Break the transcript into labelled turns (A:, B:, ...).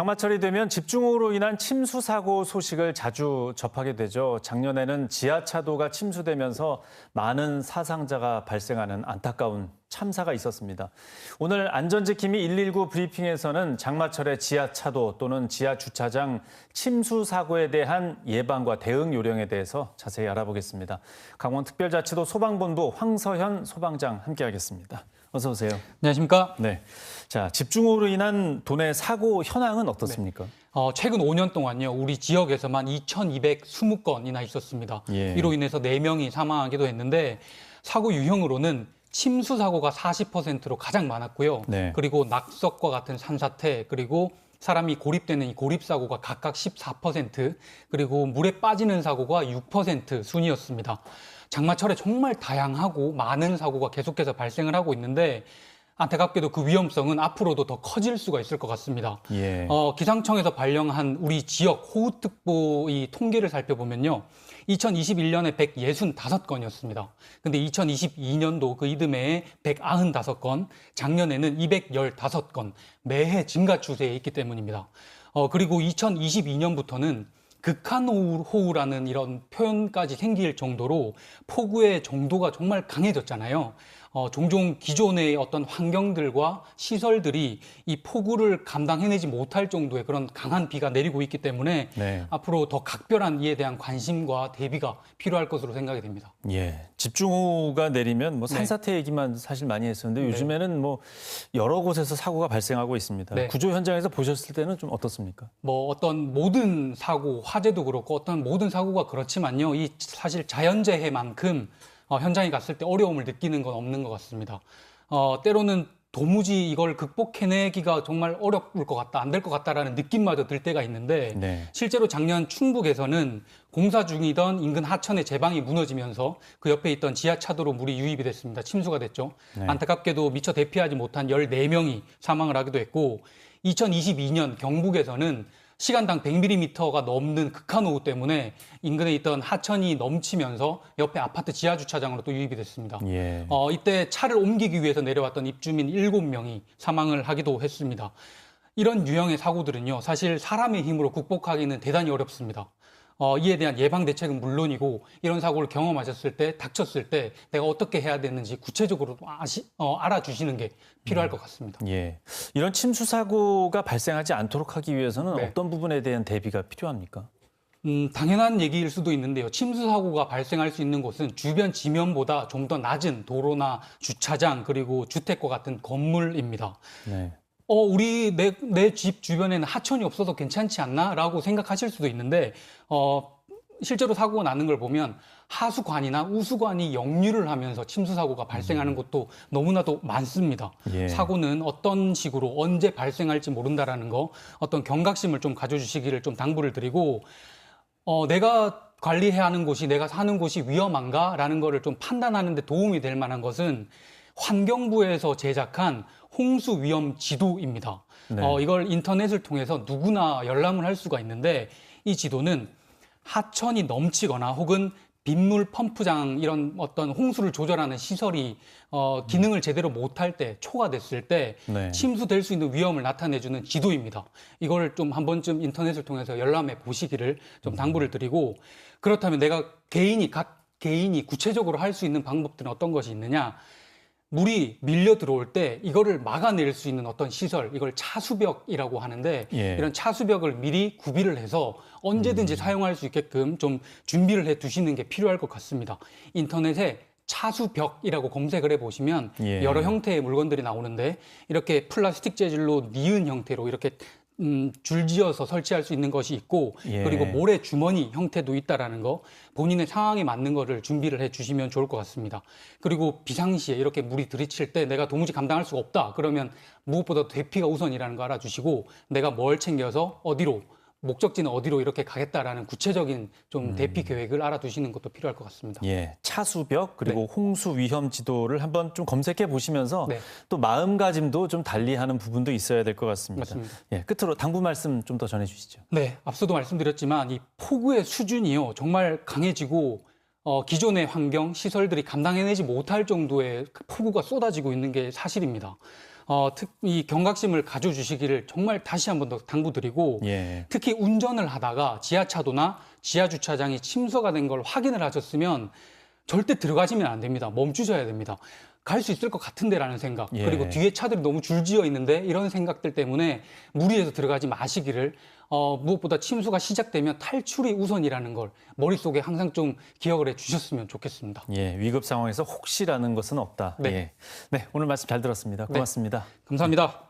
A: 장마철이 되면 집중호우로 인한 침수 사고 소식을 자주 접하게 되죠. 작년에는 지하차도가 침수되면서 많은 사상자가 발생하는 안타까운 참사가 있었습니다. 오늘 안전지킴이 119 브리핑에서는 장마철의 지하차도 또는 지하주차장 침수 사고에 대한 예방과 대응 요령에 대해서 자세히 알아보겠습니다. 강원특별자치도 소방본부 황서현 소방장 함께하겠습니다. 어서 오세요.
B: 안녕하십니까?
A: 네. 자, 집중호우로 인한 도내 사고 현황은 어떻습니까?
B: 최근 5년 동안요, 우리 지역에서만 2,220건이나 있었습니다.
A: 예.
B: 이로 인해서 4명이 사망하기도 했는데 사고 유형으로는 침수 사고가 40%로 가장 많았고요.
A: 네.
B: 그리고 낙석과 같은 산사태, 그리고 사람이 고립되는 이 고립사고가 각각 14%, 그리고 물에 빠지는 사고가 6% 순이었습니다. 장마철에 정말 다양하고 많은 사고가 계속해서 발생을 하고 있는데 안타깝게도 그 위험성은 앞으로도 더 커질 수가 있을 것 같습니다.
A: 예.
B: 기상청에서 발령한 우리 지역 호우특보 이 통계를 살펴보면요. 2021년에 165건이었습니다. 근데 2022년도 그 이듬해에 195건, 작년에는 215건, 매해 증가 추세에 있기 때문입니다. 그리고 2022년부터는 극한호우라는 이런 표현까지 생길 정도로 폭우의 정도가 정말 강해졌잖아요. 종종 기존의 어떤 환경들과 시설들이 이 폭우를 감당해내지 못할 정도의 그런 강한 비가 내리고 있기 때문에
A: 네.
B: 앞으로 더 각별한 이에 대한 관심과 대비가 필요할 것으로 생각이 됩니다.
A: 예. 집중호우가 내리면 뭐
B: 네.
A: 산사태 얘기만 사실 많이 했었는데
B: 네.
A: 요즘에는 뭐 여러 곳에서 사고가 발생하고 있습니다.
B: 네.
A: 구조 현장에서 보셨을 때는 좀 어떻습니까?
B: 뭐 어떤 모든 사고, 화재도 그렇고 어떤 모든 사고가 그렇지만요. 이 사실 자연재해만큼 현장에 갔을 때 어려움을 느끼는 건 없는 것 같습니다. 때로는 도무지 이걸 극복해내기가 정말 어려울 것 같다, 안 될 것 같다라는 느낌마저 들 때가 있는데
A: 네.
B: 실제로 작년 충북에서는 공사 중이던 인근 하천의 제방이 무너지면서 그 옆에 있던 지하차도로 물이 유입이 됐습니다. 침수가 됐죠.
A: 네.
B: 안타깝게도 미처 대피하지 못한 14명이 사망을 하기도 했고 2022년 경북에서는 시간당 100mm가 넘는 극한호우 때문에 인근에 있던 하천이 넘치면서 옆에 아파트 지하주차장으로 또 유입이 됐습니다.
A: 예.
B: 이때 차를 옮기기 위해서 내려왔던 입주민 7명이 사망을 하기도 했습니다. 이런 유형의 사고들은요, 사실 사람의 힘으로 극복하기는 대단히 어렵습니다. 이에 대한 예방 대책은 물론이고 이런 사고를 경험하셨을 때, 닥쳤을 때 내가 어떻게 해야 되는지 구체적으로 알아주시는 게 필요할 것 같습니다.
A: 예. 이런 침수 사고가 발생하지 않도록 하기 위해서는
B: 네.
A: 어떤 부분에 대한 대비가 필요합니까?
B: 당연한 얘기일 수도 있는데요. 침수 사고가 발생할 수 있는 곳은 주변 지면보다 좀 더 낮은 도로나 주차장 그리고 주택과 같은 건물입니다.
A: 네.
B: 우리 내 집 주변에는 하천이 없어서 괜찮지 않나? 라고 생각하실 수도 있는데, 실제로 사고가 나는 걸 보면 하수관이나 우수관이 역류를 하면서 침수 사고가 발생하는 것도 너무나도 많습니다.
A: 예.
B: 사고는 어떤 식으로 언제 발생할지 모른다라는 거, 어떤 경각심을 좀 가져주시기를 좀 당부를 드리고, 내가 관리해야 하는 곳이, 내가 사는 곳이 위험한가라는 거를 좀 판단하는 데 도움이 될 만한 것은 환경부에서 제작한 홍수 위험 지도입니다.
A: 네.
B: 이걸 인터넷을 통해서 누구나 열람을 할 수가 있는데 이 지도는 하천이 넘치거나 혹은 빗물 펌프장 이런 어떤 홍수를 조절하는 시설이 기능을 제대로 못할 때, 초과됐을 때
A: 네.
B: 침수될 수 있는 위험을 나타내주는 지도입니다. 이걸 좀 한 번쯤 인터넷을 통해서 열람해 보시기를 좀 당부를 드리고, 그렇다면 내가 각 개인이 구체적으로 할 수 있는 방법들은 어떤 것이 있느냐? 물이 밀려 들어올 때 이거를 막아낼 수 있는 어떤 시설, 이걸 차수벽이라고 하는데
A: 예.
B: 이런 차수벽을 미리 구비를 해서 언제든지 사용할 수 있게끔 좀 준비를 해 두시는 게 필요할 것 같습니다. 인터넷에 차수벽이라고 검색을 해보시면
A: 예.
B: 여러 형태의 물건들이 나오는데 이렇게 플라스틱 재질로 니은 형태로 이렇게 줄지어서 설치할 수 있는 것이 있고,
A: 예.
B: 그리고 모래 주머니 형태도 있다라는 거, 본인의 상황에 맞는 거를 준비를 해 주시면 좋을 것 같습니다. 그리고 비상시에 이렇게 물이 들이칠 때 내가 도무지 감당할 수가 없다. 그러면 무엇보다 대피가 우선이라는 거 알아주시고 내가 뭘 챙겨서 어디로, 목적지는 어디로 이렇게 가겠다라는 구체적인 좀 대피 계획을 알아두시는 것도 필요할 것 같습니다.
A: 예, 차수벽 그리고 홍수 위험 지도를 한번 좀 검색해 보시면서
B: 네.
A: 또 마음가짐도 좀 달리하는 부분도 있어야 될 것 같습니다.
B: 맞습니다.
A: 예, 끝으로 당부 말씀 좀 더 전해주시죠.
B: 네, 앞서도 말씀드렸지만 이 폭우의 수준이요 정말 강해지고 기존의 환경, 시설들이 감당해내지 못할 정도의 폭우가 쏟아지고 있는 게 사실입니다. 이 경각심을 가져주시기를 정말 다시 한 번 더 당부드리고
A: 예.
B: 특히 운전을 하다가 지하차도나 지하주차장이 침수가 된 걸 확인을 하셨으면 절대 들어가시면 안 됩니다. 멈추셔야 됩니다. 갈 수 있을 것 같은데라는 생각,
A: 예.
B: 그리고 뒤에 차들이 너무 줄지어 있는데 이런 생각들 때문에 무리해서 들어가지 마시기를, 무엇보다 침수가 시작되면 탈출이 우선이라는 걸 머릿속에 항상 좀 기억을 해 주셨으면 좋겠습니다.
A: 예, 위급 상황에서 혹시라는 것은 없다.
B: 네.
A: 예. 네, 오늘 말씀 잘 들었습니다. 고맙습니다.
B: 감사합니다.